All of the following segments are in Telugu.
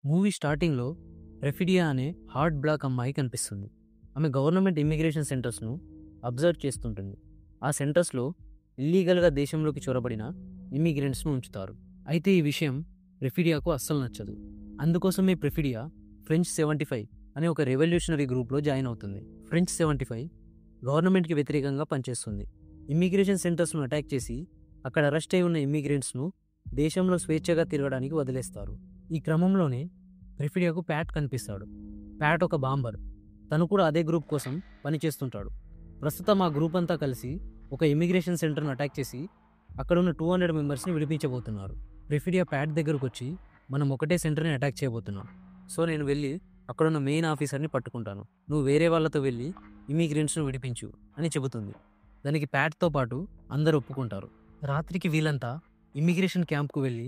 మూవీ స్టార్టింగ్‌లో రెఫిడియా అనే హార్ట్ బ్లాక్ అమ్మాయి కనిపిస్తుంది. ఆమె గవర్నమెంట్ ఇమ్మిగ్రేషన్ సెంటర్స్‌ను అబ్జర్వ్ చేస్తుంటుంది. ఆ సెంటర్స్‌లో ఇల్లీగల్‌గా దేశంలోకి చొరబడిన ఇమ్మిగ్రెంట్స్‌ను ఉంచుతారు. అయితే ఈ విషయం రెఫిడియాకు అస్సలు నచ్చదు. అందుకోసమే రెఫిడియా ఫ్రెంచ్ 75 అనే ఒక రెవల్యూషనరీ గ్రూప్‌లో జాయిన్ అవుతుంది. ఫ్రెంచ్ 75 గవర్నమెంట్‌కి వ్యతిరేకంగా పనిచేస్తుంది. ఇమ్మిగ్రేషన్ సెంటర్స్‌ను అటాక్ చేసి అక్కడ అరెస్ట్ అయి ఉన్న ఇమ్మిగ్రెంట్స్‌ను దేశంలో స్వేచ్ఛగా తిరగడానికి వదిలేస్తారు. ఈ క్రమంలోనే రెఫిడియాకు ప్యాట్ కనిపిస్తాడు. ప్యాట్ ఒక బాంబర్. తను కూడా అదే గ్రూప్ కోసం పనిచేస్తుంటాడు. ప్రస్తుతం ఆ గ్రూప్ అంతా కలిసి ఒక ఇమిగ్రేషన్ సెంటర్ను అటాక్ చేసి అక్కడ ఉన్న 200 మెంబర్స్ని విడిపించబోతున్నారు. రెఫిడియా ప్యాట్ దగ్గరకు వచ్చి మనం ఒకటే సెంటర్ని అటాక్ చేయబోతున్నాం. సో నేను వెళ్ళి అక్కడున్న మెయిన్ ఆఫీసర్ని పట్టుకుంటాను. నువ్వు వేరే వాళ్ళతో వెళ్ళి ఇమిగ్రెంట్స్ను విడిపించు అని చెబుతుంది. దానికి ప్యాట్తో పాటు అందరూ ఒప్పుకుంటారు. రాత్రికి వీళ్ళంతా ఇమిగ్రేషన్ క్యాంప్కు వెళ్ళి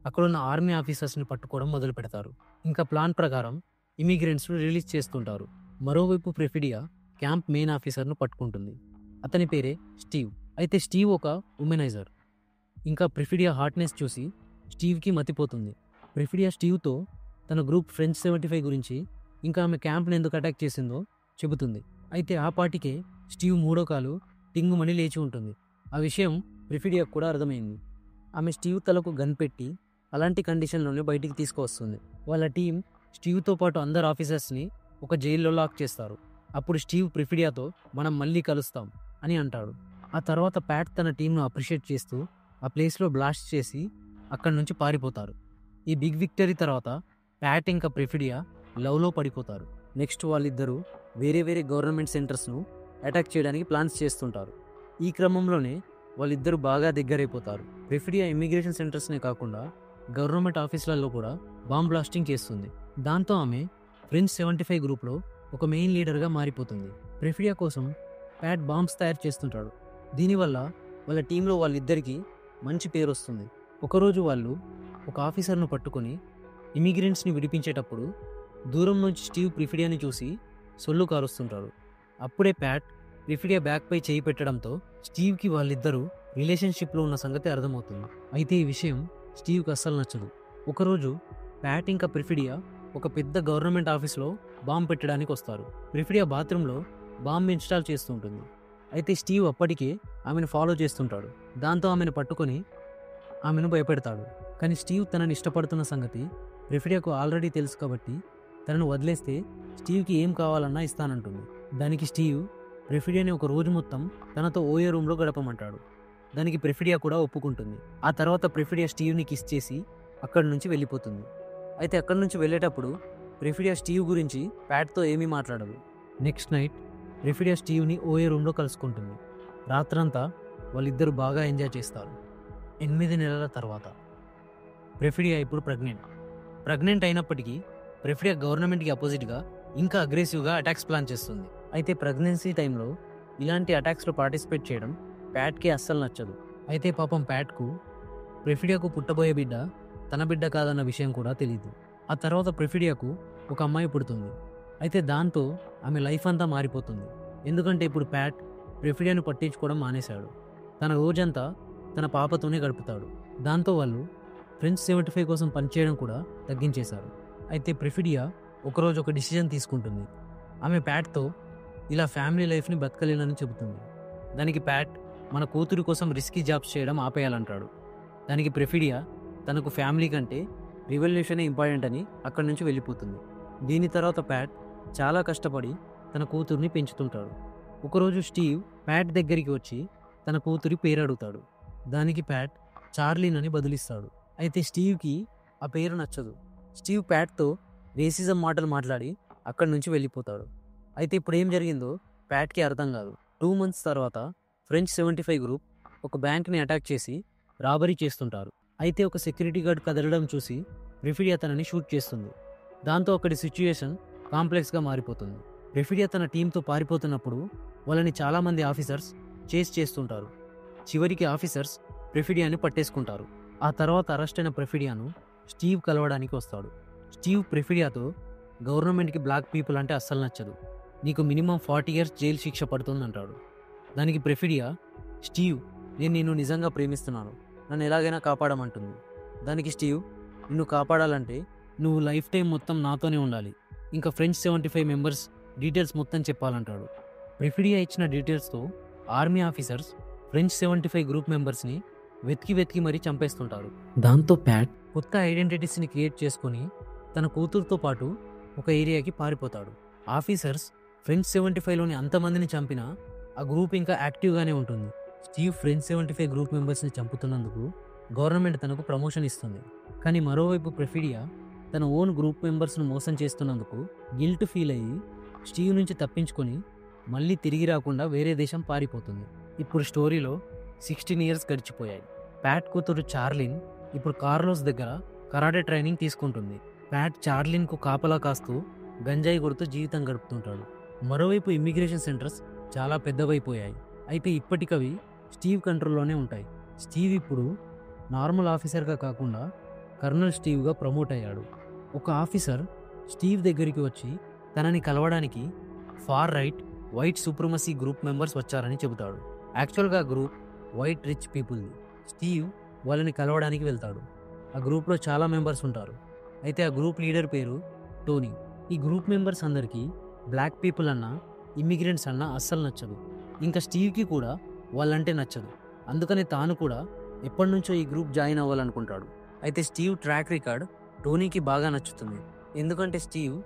అక్కడున్న ఆర్మీ ఆఫీసర్స్ని పట్టుకోవడం మొదలు పెడతారు. ఇంకా ప్లాన్ ప్రకారం ఇమిగ్రెంట్స్ను రిలీజ్ చేస్తుంటారు. మరోవైపు ప్రెఫిడియా క్యాంప్ మెయిన్ ఆఫీసర్ను పట్టుకుంటుంది. అతని పేరే స్టీవ్. అయితే స్టీవ్ ఒక ఉమెనైజర్. ఇంకా ప్రెఫిడియా హార్ట్నెస్ చూసి స్టీవ్కి మతిపోతుంది. ప్రెఫిడియా స్టీవ్తో తన గ్రూప్ ఫ్రెంచ్ 75 గురించి ఇంకా ఆమె క్యాంప్ని ఎందుకు అటాక్ చేసిందో చెబుతుంది. అయితే ఆ పాటికే స్టీవ్ మూడో కాలు టింగుమని లేచి ఉంటుంది. ఆ విషయం ప్రెఫిడియాకు కూడా అర్థమైంది. ఆమె స్టీవ్ తలకు గన్ పెట్టి అలాంటి కండిషన్లోనే బయటికి తీసుకువస్తుంది. వాళ్ళ టీం స్టీవ్తో పాటు అందరు ఆఫీసర్స్ని ఒక జైల్లో లాక్ చేస్తారు. అప్పుడు స్టీవ్ ప్రెఫిడియాతో మనం మళ్ళీ కలుస్తాం అని అంటాడు. ఆ తర్వాత ప్యాట్ తన టీంను అప్రిషియేట్ చేస్తూ ఆ ప్లేస్లో బ్లాస్ట్ చేసి అక్కడి నుంచి పారిపోతారు. ఈ బిగ్ విక్టరీ తర్వాత ప్యాట్ ఇంకా ప్రెఫిడియా లవ్లో పడిపోతారు. నెక్స్ట్ వాళ్ళిద్దరూ వేరే వేరే గవర్నమెంట్ సెంటర్స్ను అటాక్ చేయడానికి ప్లాన్స్ చేస్తుంటారు. ఈ క్రమంలోనే వాళ్ళిద్దరూ బాగా దగ్గరైపోతారు. ప్రెఫిడియా ఇమ్మిగ్రేషన్ సెంటర్స్నే కాకుండా గవర్నమెంట్ ఆఫీసులలో కూడా బాంబ్ బ్లాస్టింగ్ చేస్తుంది. దాంతో ఆమె ఫ్రెంచ్ 75 గ్రూప్లో ఒక మెయిన్ లీడర్గా మారిపోతుంది. ప్రెఫిడియా కోసం ప్యాట్ బాంబ్స్ తయారు చేస్తుంటాడు. దీనివల్ల వాళ్ళ టీంలో వాళ్ళిద్దరికీ మంచి పేరు వస్తుంది. ఒకరోజు వాళ్ళు ఒక ఆఫీసర్ను పట్టుకొని ఇమిగ్రెంట్స్ని విడిపించేటప్పుడు దూరం నుంచి స్టీవ్ ప్రెఫిడియాని చూసి సొల్లు కారుస్తుంటాడు. అప్పుడే ప్యాట్ ప్రెఫిడియా బ్యాక్పై చేయి పెట్టడంతో స్టీవ్కి వాళ్ళిద్దరూ రిలేషన్షిప్లో ఉన్న సంగతి అర్థమవుతుంది. అయితే ఈ విషయం స్టీవ్కి అస్సలు నచ్చదు. ఒకరోజు ప్యాట్ ఇంకా ప్రెఫిడియా ఒక పెద్ద గవర్నమెంట్ ఆఫీస్లో బాంబ్ పెట్టడానికి వస్తారు. ప్రెఫిడియా బాత్రూంలో బాంబ్ ఇన్స్టాల్ చేస్తుంటుంది. అయితే స్టీవ్ అప్పటికే ఆమెను ఫాలో చేస్తుంటాడు. దాంతో ఆమెను పట్టుకొని ఆమెను భయపెడతాడు. కానీ స్టీవ్ తనని ఇష్టపడుతున్న సంగతి ప్రెఫిడియాకు ఆల్రెడీ తెలుసు కాబట్టి తనను వదిలేస్తే స్టీవ్కి ఏం కావాలన్నా ఇస్తానంటుంది. దానికి స్టీవ్ ప్రెఫిడియాని ఒక రోజు మొత్తం తనతో ఓయే రూమ్లో గడపమంటాడు. దానికి ప్రెఫిడియా కూడా ఒప్పుకుంటుంది. ఆ తర్వాత ప్రెఫిడియా స్టీవ్ని కిస్ చేసి అక్కడి నుంచి వెళ్ళిపోతుంది. అయితే అక్కడి నుంచి వెళ్ళేటప్పుడు ప్రెఫిడియా స్టీవ్ గురించి ప్యాట్తో ఏమీ మాట్లాడదు. నెక్స్ట్ నైట్ ప్రెఫిడియా స్టీవ్ని ఓయే రూమ్లో కలుసుకుంటుంది. రాత్రంతా వాళ్ళిద్దరూ బాగా ఎంజాయ్ చేస్తారు. 8 నెలల తర్వాత ప్రెఫిడియా ఇప్పుడు ప్రెగ్నెంట్ అయినప్పటికీ ప్రెఫిడియా గవర్నమెంట్కి అపోజిట్గా ఇంకా అగ్రెసివ్గా అటాక్స్ ప్లాన్ చేస్తుంది. అయితే ప్రెగ్నెన్సీ టైంలో ఇలాంటి అటాక్స్లో పార్టిసిపేట్ చేయడం ప్యాట్కి అస్సలు నచ్చదు. అయితే పాపం ప్యాట్కు ప్రెఫిడియాకు పుట్టబోయే బిడ్డ తన బిడ్డ కాదన్న విషయం కూడా తెలియదు. ఆ తర్వాత ప్రెఫిడియాకు ఒక అమ్మాయి పుడుతుంది. అయితే దాంతో ఆమె లైఫ్ అంతా మారిపోతుంది. ఎందుకంటే ఇప్పుడు ప్యాట్ ప్రెఫిడియాను పట్టించుకోవడం మానేశాడు. తన రోజంతా తన పాపతోనే గడుపుతాడు. దాంతో వాళ్ళు ఫ్రెంచ్ 75 కోసం పనిచేయడం కూడా తగ్గించేశారు. అయితే ప్రెఫిడియా ఒకరోజు ఒక డిసిజన్ తీసుకుంటుంది. ఆమె ప్యాట్తో ఇలా ఫ్యామిలీ లైఫ్ని బతకలేనని చెబుతుంది. దానికి ప్యాట్ మన కూతురి కోసం రిస్కీ జాబ్స్ చేయడం ఆపేయాలంటాడు. దానికి ప్రెఫిడియా తనకు ఫ్యామిలీ కంటే రివల్యూషనే ఇంపార్టెంట్ అని అక్కడి నుంచి వెళ్ళిపోతుంది. దీని తర్వాత ప్యాట్ చాలా కష్టపడి తన కూతుర్ని పెంచుతుంటాడు. ఒకరోజు స్టీవ్ ప్యాట్ దగ్గరికి వచ్చి తన కూతురి పేరు అడుగుతాడు. దానికి ప్యాట్ చార్లీన్ అని బదులిస్తాడు. అయితే స్టీవ్కి ఆ పేరు నచ్చదు. స్టీవ్ ప్యాట్తో రేసిజం మాటలు మాట్లాడి అక్కడి నుంచి వెళ్ళిపోతాడు. అయితే ఇప్పుడు ఏం జరిగిందో ప్యాట్కి అర్థం కాదు. 2 months తర్వాత ఫ్రెంచ్ 75 గ్రూప్ ఒక బ్యాంక్ని అటాక్ చేసి రాబరీ చేస్తుంటారు. అయితే ఒక సెక్యూరిటీ గార్డ్ కదలడం చూసి ప్రెఫిడియా తనని షూట్ చేస్తుంది. దాంతో అక్కడి సిచ్యుయేషన్ కాంప్లెక్స్గా మారిపోతుంది. ప్రెఫిడియా తన టీంతో పారిపోతున్నప్పుడు వాళ్ళని చాలామంది ఆఫీసర్స్ చేస్ చేస్తుంటారు. చివరికి ఆఫీసర్స్ ప్రెఫిడియాని పట్టేసుకుంటారు. ఆ తర్వాత అరెస్ట్ అయిన ప్రెఫిడియాను స్టీవ్ కలవడానికి వస్తాడు. స్టీవ్ ప్రెఫిడియాతో గవర్నమెంట్కి బ్లాక్ పీపుల్ అంటే అస్సలు నచ్చదు, నీకు మినిమం 40 years జైలు శిక్ష పడుతుందంటాడు. దానికి ప్రెఫిడియా స్టీవ్ నేను నిన్ను నిజంగా ప్రేమిస్తున్నాను, నన్ను ఎలాగైనా కాపాడమంటుంది. దానికి స్టీవ్ నిన్ను కాపాడాలంటే నువ్వు లైఫ్ టైం మొత్తం నాతోనే ఉండాలి, ఇంకా ఫ్రెంచ్ 75 మెంబర్స్ డీటెయిల్స్ మొత్తం చెప్పాలంటాడు. ప్రిఫిడియా ఇచ్చిన డీటెయిల్స్తో ఆర్మీ ఆఫీసర్స్ ఫ్రెంచ్ 75 గ్రూప్ మెంబర్స్ని వెతికి మరీ చంపేస్తుంటారు. దాంతో ప్యాట్ కొత్త ఐడెంటిటీస్ని క్రియేట్ చేసుకుని తన కూతురుతో పాటు ఒక ఏరియాకి పారిపోతాడు. ఆఫీసర్స్ ఫ్రెంచ్ 75లోని అంతమందిని చంపినా ఆ గ్రూప్ ఇంకా యాక్టివ్గానే ఉంటుంది. స్టీవ్ ఫ్రెంచ్ 75 గ్రూప్ మెంబర్స్ని చంపుతున్నందుకు గవర్నమెంట్ తనకు ప్రమోషన్ ఇస్తుంది. కానీ మరోవైపు ప్రిఫిడియా తన ఓన్ గ్రూప్ మెంబర్స్ను మోసం చేస్తున్నందుకు గిల్ట్ ఫీల్ అయ్యి స్టీవ్ నుంచి తప్పించుకొని మళ్ళీ తిరిగి రాకుండా వేరే దేశం పారిపోతుంది. ఇప్పుడు స్టోరీలో 16 ఇయర్స్ గడిచిపోయాయి. ప్యాట్ కూతురు చార్లిన్ ఇప్పుడు కార్లోస్ దగ్గర కరాటే ట్రైనింగ్ తీసుకుంటుంది. ప్యాట్ చార్లిన్కు కాపలా కాస్తూ గంజాయి కొడుతూ జీవితం గడుపుతుంటాడు. మరోవైపు ఇమ్మిగ్రేషన్ సెంటర్స్ చాలా పెద్దవైపోయాయి. అయితే ఇప్పటికవి స్టీవ్ కంట్రోల్లోనే ఉంటాయి. స్టీవ్ ఇప్పుడు నార్మల్ ఆఫీసర్గా కాకుండా కర్నల్ స్టీవ్గా ప్రమోట్ అయ్యాడు. ఒక ఆఫీసర్ స్టీవ్ దగ్గరికి వచ్చి తనని కలవడానికి far right white supremacy group members వచ్చారని చెబుతాడు. యాక్చువల్గా గ్రూప్ వైట్ రిచ్ పీపుల్ది. స్టీవ్ వాళ్ళని కలవడానికి వెళ్తాడు. ఆ గ్రూప్లో చాలా మెంబర్స్ ఉంటారు. అయితే ఆ గ్రూప్ లీడర్ పేరు టోనీ. ఈ గ్రూప్ మెంబర్స్ అందరికీ బ్లాక్ పీపుల్ అన్నా ఇమ్మిగ్రెంట్స్ అన్నా అస్సలు నచ్చదు. ఇంకా స్టీవ్కి కూడా వాళ్ళంటే నచ్చదు. అందుకని తాను కూడా ఎప్పటి నుంచో ఈ గ్రూప్ జాయిన్ అవ్వాలనుకుంటాడు. అయితే స్టీవ్ ట్రాక్ రికార్డ్ టోనీకి బాగా నచ్చుతుంది. ఎందుకంటే స్టీవ్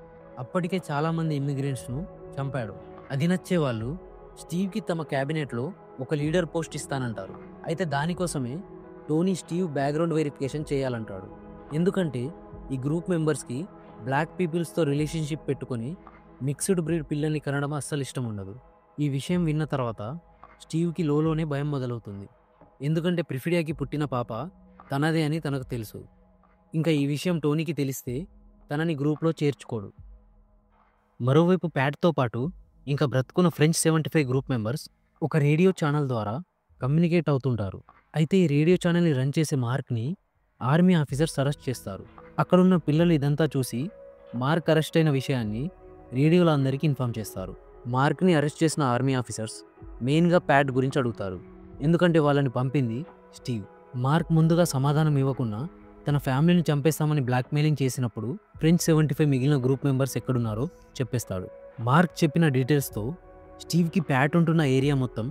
అప్పటికే చాలామంది ఇమ్మిగ్రెంట్స్ను చంపాడు. అది నచ్చే వాళ్ళు స్టీవ్కి తమ క్యాబినెట్లో ఒక లీడర్ పోస్ట్ ఇస్తానంటారు. అయితే దానికోసమే టోనీ స్టీవ్ బ్యాక్గ్రౌండ్ వెరిఫికేషన్ చేయాలంటాడు. ఎందుకంటే ఈ గ్రూప్ మెంబర్స్కి బ్లాక్ పీపుల్స్తో రిలేషన్షిప్ పెట్టుకొని మిక్స్డ్ బ్రీడ్ పిల్లల్ని కనడం అస్సలు ఇష్టం ఉండదు. ఈ విషయం విన్న తర్వాత స్టీవ్కి లోలోనే భయం మొదలవుతుంది. ఎందుకంటే ప్రిఫిడియాకి పుట్టిన పాప తనదే అని తనకు తెలుసు. ఇంకా ఈ విషయం టోనీకి తెలిస్తే తనని గ్రూప్లో చేర్చుకోడు. మరోవైపు ప్యాట్తో పాటు ఇంకా బ్రతుకున్న ఫ్రెంచ్ 75 గ్రూప్ మెంబర్స్ ఒక రేడియో ఛానల్ ద్వారా కమ్యూనికేట్ అవుతుంటారు. అయితే ఈ రేడియో ఛానల్ని రన్ చేసే మార్క్ని ఆర్మీ ఆఫీసర్స్ అరెస్ట్ చేస్తారు. అక్కడున్న పిల్లలు ఇదంతా చూసి మార్క్ అరెస్ట్ అయిన విషయాన్ని రేడియోలో అందరికీ ఇన్ఫామ్ చేస్తారు. మార్క్ని అరెస్ట్ చేసిన ఆర్మీ ఆఫీసర్స్ మెయిన్గా ప్యాట్ గురించి అడుగుతారు. ఎందుకంటే వాళ్ళని పంపింది స్టీవ్. మార్క్ ముందుగా సమాధానం ఇవ్వకుండా తన ఫ్యామిలీని చంపేస్తామని బ్లాక్మెయిలింగ్ చేసినప్పుడు ఫ్రెంచ్ 75 మిగిలిన గ్రూప్ మెంబర్స్ ఎక్కడున్నారో చెప్పేస్తాడు. మార్క్ చెప్పిన డీటెయిల్స్తో స్టీవ్కి ప్యాట్ ఉంటున్న ఏరియా మొత్తం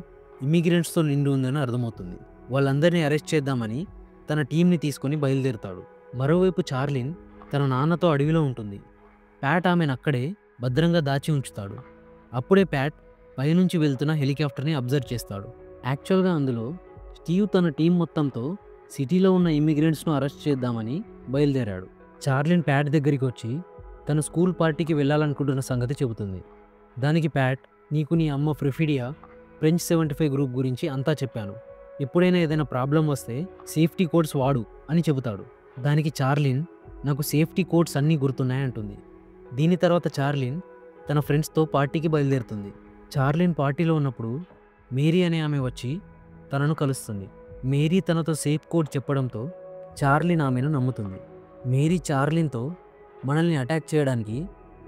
ఇమ్మిగ్రెంట్స్తో నిండి ఉందని అర్థమవుతుంది. వాళ్ళందరినీ అరెస్ట్ చేద్దామని తన టీంని తీసుకొని బయలుదేరుతాడు. మరోవైపు చార్లిన్ తన నాన్నతో అడవిలో ఉంటుంది. ప్యాట్ ఆమెను అక్కడే భద్రంగా దాచి ఉంచుతాడు. అప్పుడే ప్యాట్ పైనుంచి వెళ్తున్న హెలికాప్టర్ని అబ్జర్వ్ చేస్తాడు. యాక్చువల్గా అందులో స్టీవ్ తన టీం మొత్తంతో సిటీలో ఉన్న ఇమ్మిగ్రెంట్స్ను అరెస్ట్ చేద్దామని బయలుదేరాడు. చార్లిన్ ప్యాట్ దగ్గరికి వచ్చి తన స్కూల్ పార్టీకి వెళ్ళాలనుకుంటున్న సంగతి చెబుతుంది. దానికి ప్యాట్, నీకు నీ అమ్మ ప్రిఫిడియా ఫ్రెంచ్ 75 గ్రూప్ గురించి అంతా చెప్పాను. ఎప్పుడైనా ఏదైనా ప్రాబ్లం వస్తే సేఫ్టీ కోడ్స్ వాడు అని చెబుతాడు. దానికి చార్లిన్, నాకు సేఫ్టీ కోడ్స్ అన్నీ గుర్తున్నాయంటుంది. దీని తర్వాత చార్లిన్ తన ఫ్రెండ్స్తో పార్టీకి బయలుదేరుతుంది. చార్లిన్ పార్టీలో ఉన్నప్పుడు మేరీ అనే ఆమె వచ్చి తనను కలుస్తుంది. మేరీ తనతో సేఫ్ కోడ్ చెప్పడంతో చార్లిన్ ఆమెను నమ్ముతుంది. మేరీ చార్లిన్తో, మనల్ని అటాక్ చేయడానికి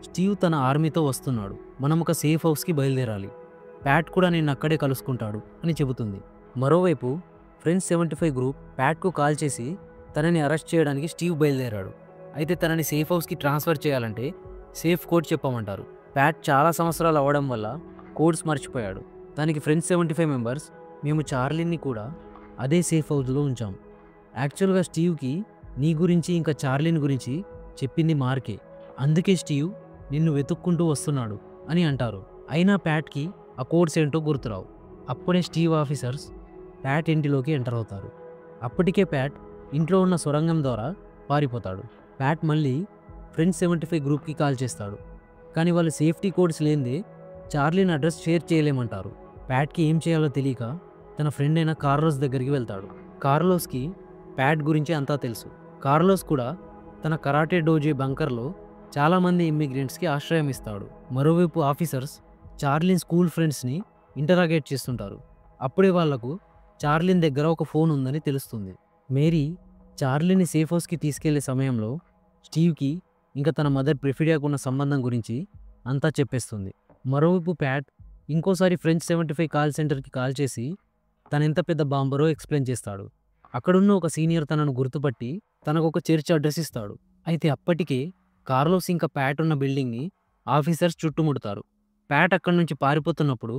స్టీవ్ తన ఆర్మీతో వస్తున్నాడు, మనం ఒక సేఫ్ హౌస్కి బయలుదేరాలి, ప్యాట్ కూడా నిన్ను అక్కడే కలుసుకుంటాడు అని చెబుతుంది. మరోవైపు ఫ్రెంచ్ 75 గ్రూప్ ప్యాట్కు కాల్ చేసి తనని అరెస్ట్ చేయడానికి స్టీవ్ బయలుదేరాడు. అయితే తనని సేఫ్ హౌస్కి ట్రాన్స్ఫర్ చేయాలంటే సేఫ్ కోడ్ చెప్పమంటారు. ప్యాట్ చాలా సంవత్సరాలు అవ్వడం వల్ల కోడ్స్ మర్చిపోయాడు. దానికి ఫ్రెంచ్ 75 మెంబర్స్, మేము చార్లిన్ని కూడా అదే సేఫ్ హౌస్లో ఉంచాం. యాక్చువల్గా స్టీవ్కి నీ గురించి ఇంకా చార్లిన్ గురించి చెప్పింది మార్కే, అందుకే స్టీవ్ నిన్ను వెతుక్కుంటూ వస్తున్నాడు అని అంటారు. అయినా ప్యాట్కి ఆ కోడ్స్ ఏంటో గుర్తురావు. అప్పుడే స్టీవ్ ఆఫీసర్స్ ప్యాట్ ఇంటిలోకి ఎంటర్ అవుతారు. అప్పటికే ప్యాట్ ఇంట్లో ఉన్న సొరంగం ద్వారా పారిపోతాడు. ప్యాట్ మళ్ళీ ఫ్రెంచ్ 75 గ్రూప్కి కాల్ చేస్తాడు. కానీ వాళ్ళు సేఫ్టీ కోడ్స్ లేనిదే చార్లిన్ అడ్రస్ షేర్ చేయలేమంటారు. ప్యాట్కి ఏం చేయాలో తెలియక తన ఫ్రెండ్ అయిన కార్లోస్ దగ్గరికి వెళ్తాడు. కార్లోస్కి ప్యాట్ గురించి అంతా తెలుసు. కార్లోస్ కూడా తన కరాటే డోజే బంకర్లో చాలామంది ఇమ్మిగ్రెంట్స్కి ఆశ్రయం ఇస్తాడు. మరోవైపు ఆఫీసర్స్ చార్లిన్ స్కూల్ ఫ్రెండ్స్ని ఇంటరాగేట్ చేస్తుంటారు. అప్పుడే వాళ్లకు చార్లిన్ దగ్గర ఒక ఫోన్ ఉందని తెలుస్తుంది. మేరీ చార్లిన్ని సేఫ్ హౌస్కి తీసుకెళ్లే సమయంలో స్టీవ్కి ఇంకా తన మదర్ ప్రిఫిడియాకు ఉన్న సంబంధం గురించి అంతా చెప్పేస్తుంది. మరోవైపు ప్యాట్ ఇంకోసారి ఫ్రెంచ్ 75 కాల్ సెంటర్కి కాల్ చేసి తనెంత పెద్ద బాంబరో ఎక్స్ప్లెయిన్ చేస్తాడు. అక్కడున్న ఒక సీనియర్ తనను గుర్తుపట్టి తనకు ఒక చర్చ్ అడ్రస్ ఇస్తాడు. అయితే అప్పటికే కార్లోస్ ఇంకా ప్యాట్ ఉన్న బిల్డింగ్‌ని ఆఫీసర్స్ చుట్టుముడతారు. ప్యాట్ అక్కడి నుంచి పారిపోతున్నప్పుడు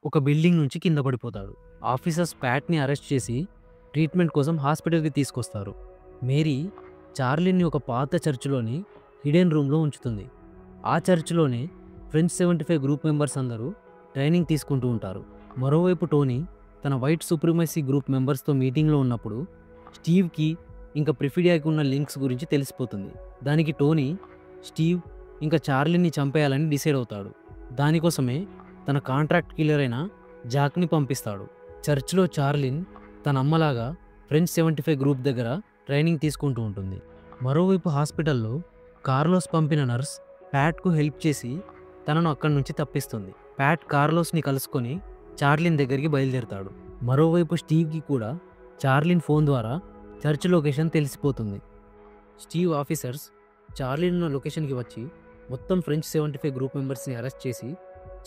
ఒక బిల్డింగ్ నుంచి కింద పడిపోతాడు. ఆఫీసర్స్ ప్యాట్‌ని అరెస్ట్ చేసి ట్రీట్మెంట్ కోసం హాస్పిటల్‌కి తీసుకొస్తారు. మేరీ చార్లీని ఒక పాత చర్చిలోని హిడెన్ రూమ్‌లో ఉంచుతుంది. ఆ చర్చిలోనే ఫ్రెంచ్ 75 గ్రూప్ మెంబర్స్ అందరూ ట్రైనింగ్ తీసుకుంటూ ఉంటారు. మరోవైపు టోనీ తన వైట్ సుప్రిమసీ గ్రూప్ మెంబర్స్‌తో మీటింగ్‌లో ఉన్నప్పుడు స్టీవ్‌కి ఇంకా ప్రిఫిడియాకి ఉన్న లింక్స్ గురించి తెలిసిపోతుంది. దానికి టోనీ స్టీవ్ ఇంకా చార్లీని చంపేయాలని డిసైడ్ అవుతాడు. దానికోసమే తన కాంట్రాక్ట్ కిల్లర్ అయిన జాక్ని పంపిస్తాడు. చర్చ్లో చార్లిన్ తన అమ్మలాగా ఫ్రెంచ్ 75 గ్రూప్ దగ్గర ట్రైనింగ్ తీసుకుంటూ ఉంటుంది. మరోవైపు హాస్పిటల్లో కార్లోస్ పంపిన నర్స్ ప్యాట్కు హెల్ప్ చేసి తనను అక్కడి నుంచి తప్పిస్తుంది. ప్యాట్ కార్లోస్ని కలుసుకొని చార్లిన్ దగ్గరికి బయలుదేరతాడు. మరోవైపు స్టీవ్కి కూడా చార్లిన్ ఫోన్ ద్వారా చర్చ్ లొకేషన్ తెలిసిపోతుంది. స్టీవ్ ఆఫీసర్స్ చార్లిన్ ఉన్న లొకేషన్కి వచ్చి మొత్తం ఫ్రెంచ్ 75 గ్రూప్ మెంబర్స్ని అరెస్ట్ చేసి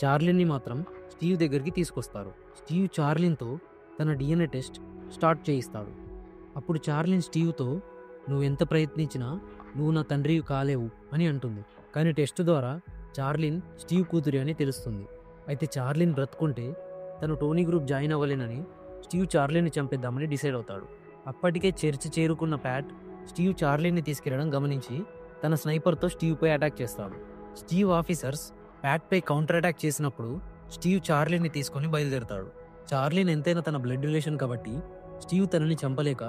చార్లిన్ని మాత్రం స్టీవ్ దగ్గరికి తీసుకొస్తారు. స్టీవ్ చార్లిన్తో తన DNA టెస్ట్ స్టార్ట్ చేయిస్తాడు. అప్పుడు చార్లిన్ స్టీవ్తో నువ్వు ఎంత ప్రయత్నించినా నువ్వు నా తండ్రివి కాలేవు అని అంటుంది. కానీ టెస్ట్ ద్వారా చార్లిన్ స్టీవ్ కూతురి అని తెలుస్తుంది. అయితే చార్లిన్ బ్రతుకుంటే తను టోనీ గ్రూప్ జాయిన్ అవ్వలేనని స్టీవ్ చార్లిన్ని చంపేద్దామని డిసైడ్ అవుతాడు. అప్పటికే చర్చి చేరుకున్న ప్యాట్ స్టీవ్ చార్లిన్ని తీసుకెళ్లడం గమనించి తన స్నైపర్తో స్టీవ్పై అటాక్ చేస్తాడు. స్టీవ్ ఆఫీసర్స్ ప్యాట్పై కౌంటర్ అటాక్ చేసినప్పుడు స్టీవ్ చార్లిన్ని తీసుకొని బయలుదేరతాడు. చార్లిన్ ఎంతైనా తన బ్లడ్ రిలేషన్ కాబట్టి స్టీవ్ తనని చంపలేక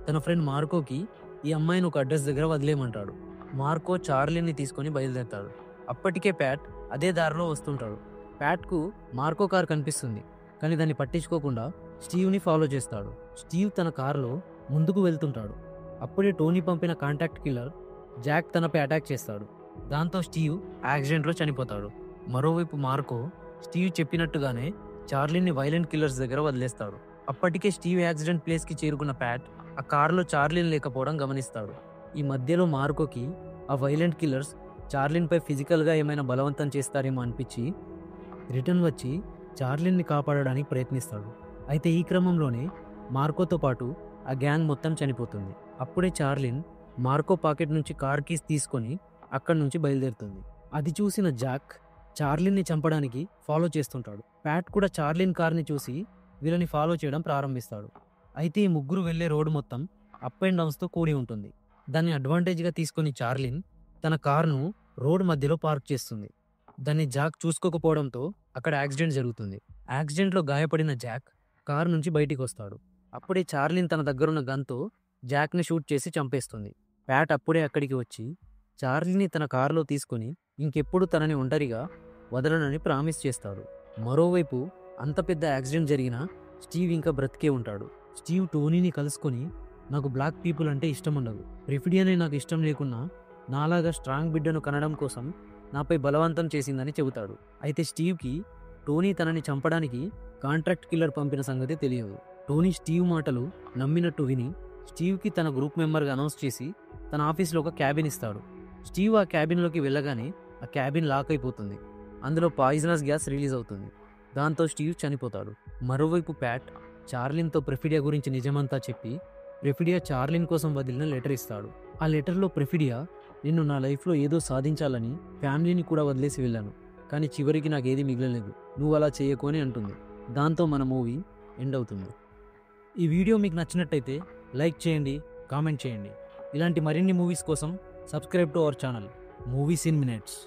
తన ఫ్రెండ్ మార్కోకి ఈ అమ్మాయిని ఒక అడ్రస్ దగ్గర వదిలేయమంటాడు. మార్కో చార్లిన్ని తీసుకొని బయలుదేరతాడు. అప్పటికే ప్యాట్ అదే దారిలో వస్తుంటాడు. ప్యాట్కు మార్కో కార్ కనిపిస్తుంది, కానీ దాన్ని పట్టించుకోకుండా స్టీవ్ని ఫాలో చేస్తాడు. స్టీవ్ తన కారులో ముందుకు వెళ్తుంటాడు. అప్పుడే టోనీ పంపిన కాంటాక్ట్ కిల్లర్ జాక్ తనపై అటాక్ చేస్తాడు. దాంతో స్టీవ్ యాక్సిడెంట్లో చనిపోతాడు. మరోవైపు మార్కో స్టీవ్ చెప్పినట్టుగానే చార్లీని వైలెంట్ కిల్లర్స్ దగ్గర వదిలేస్తాడు. అప్పటికే స్టీవ్ యాక్సిడెంట్ ప్లేస్కి చేరుకున్న ప్యాట్ ఆ కారులో చార్లిన్ లేకపోవడం గమనిస్తాడు. ఈ మధ్యలో మార్కోకి ఆ వైలెంట్ కిల్లర్స్ చార్లిన్పై ఫిజికల్గా ఏమైనా బలవంతం చేస్తారేమో అనిపించి రిటర్న్ వచ్చి చార్లిన్ని కాపాడడానికి ప్రయత్నిస్తాడు. అయితే ఈ క్రమంలోనే మార్కోతో పాటు ఆ గ్యాంగ్ మొత్తం చనిపోతుంది. అప్పుడే చార్లిన్ మార్కో పాకెట్ నుంచి కార్ కీస్ తీసుకొని అక్కడి నుంచి బయలుదేరుతుంది. అది చూసిన జాక్ చార్లిన్ని చంపడానికి ఫాలో చేస్తుంటాడు. ప్యాట్ కూడా చార్లిన్ కార్ని చూసి వీళ్ళని ఫాలో చేయడం ప్రారంభిస్తాడు. అయితే ఈ ముగ్గురు వెళ్లే రోడ్డు మొత్తం అప్ అండ్ డౌన్స్తో కూడి ఉంటుంది. దాన్ని అడ్వాంటేజ్గా తీసుకొని చార్లిన్ తన కార్ను రోడ్ మధ్యలో పార్క్ చేస్తుంది. దాన్ని జాక్ చూసుకోకపోవడంతో అక్కడ యాక్సిడెంట్ జరుగుతుంది. యాక్సిడెంట్లో గాయపడిన జాక్ కారు నుంచి బయటికి వస్తాడు. అప్పుడే చార్లిన్ తన దగ్గరున్న గన్తో జాక్ని షూట్ చేసి చంపేస్తుంది. ప్యాట్ అప్పుడే అక్కడికి వచ్చి చార్లీని తన కారులో తీసుకొని ఇంకెప్పుడు తనని ఒంటరిగా వదలనని ప్రామిస్ చేస్తాడు. మరోవైపు అంత పెద్ద యాక్సిడెంట్ జరిగినా స్టీవ్ ఇంకా బ్రతికే ఉంటాడు. స్టీవ్ టోనీని కలుసుకొని నాకు బ్లాక్ పీపుల్ అంటే ఇష్టం ఉండదు, రిఫిడియానే నాకు ఇష్టం లేకున్నా నాలాగా స్ట్రాంగ్ బిడ్డను కనడం కోసం నాపై బలవంతం చేసిందని చెబుతాడు. అయితే స్టీవ్కి టోనీ తనని చంపడానికి కాంట్రాక్ట్ కిల్లర్ పంపిన సంగతి తెలియదు. టోనీ స్టీవ్ మాటలు నమ్మినట్టు విని స్టీవ్కి తన గ్రూప్ మెంబర్గా అనౌన్స్ చేసి తన ఆఫీస్లో ఒక క్యాబిన్ ఇస్తాడు. స్టీవ్ ఆ క్యాబిన్లోకి వెళ్ళగానే ఆ క్యాబిన్ లాక్ అయిపోతుంది. అందులో పాయిజనస్ గ్యాస్ రిలీజ్ అవుతుంది. దాంతో స్టీవ్ చనిపోతాడు. మరోవైపు ప్యాట్ చార్లిన్తో ప్రిఫిడియా గురించి నిజమంతా చెప్పి ప్రిఫిడియా చార్లిన్ కోసం వదిలిన లెటర్ ఇస్తాడు. ఆ లెటర్లో ప్రిఫిడియా నిన్ను నా లైఫ్లో ఏదో సాధించాలని ఫ్యామిలీని కూడా వదిలేసి వెళ్ళాను, కానీ చివరికి నాకేది మిగలలేదు, నువ్వు అలా చేయకు అని అంటుంది. దాంతో మన మూవీ ఎండ్ అవుతుంది. ఈ వీడియో మీకు నచ్చినట్టయితే లైక్ చేయండి, కామెంట్ చేయండి. ఇలాంటి మరిన్ని మూవీస్ కోసం subscribe to our channel movies in minutes.